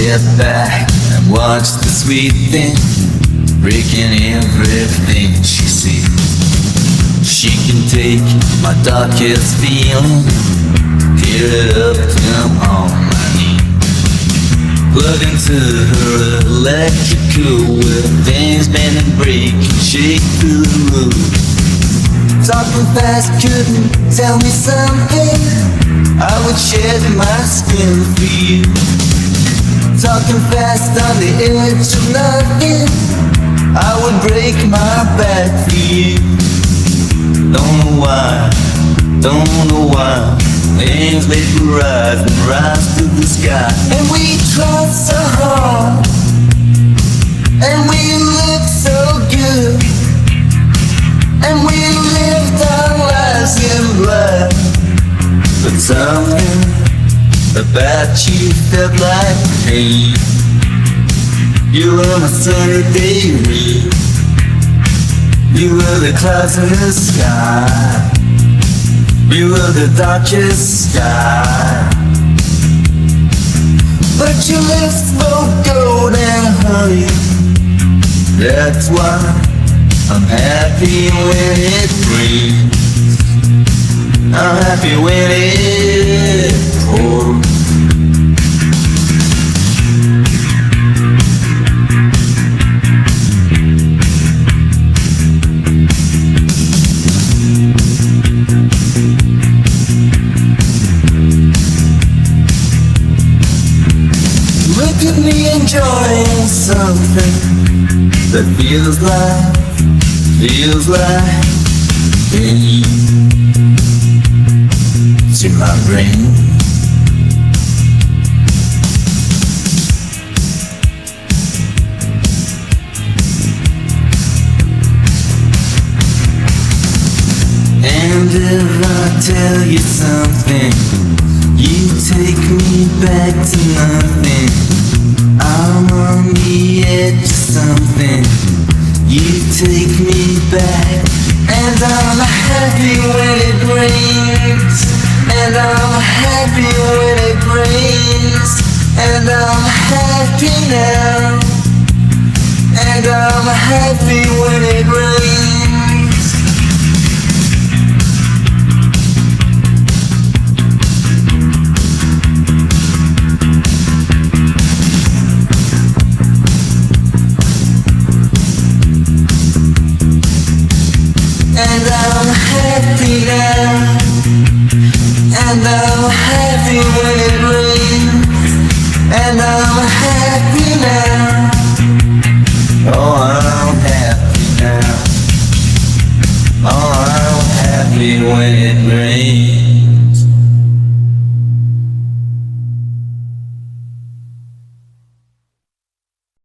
step back and watch the sweet thing breaking everything she sees. She can take my darkest feeling, tear it up, come on my knees. Plug into her electrical with things bend and break and shake through the roof. Talking fast couldn't tell me something, I would shed my skin for you. Talking fast on the edge of nothing, I would break my back for you. Don't know why things vaporize and rise to the sky. And we try so hard, and we look so good, and we lived our lives in blood. But something about you felt like pain. You were my sunny day ray, you were the clouds in the sky, you were the darkest sky. But your lips both gold and honey, that's why I'm happy when it rains, I'm happy when it pours. Look at me enjoying something that feels like pain to my brain. And if I tell you something, you take me back to nothing. I'm on the edge of something, you take me back. And I'm happy when it rains, and I'm happy when it rains, and I'm happy now, and I'm happy when it rains. And I'm happy now, and I'm happy when it rains, and I'm happy now. Oh, I'm happy now. Oh, I'm happy when it rains.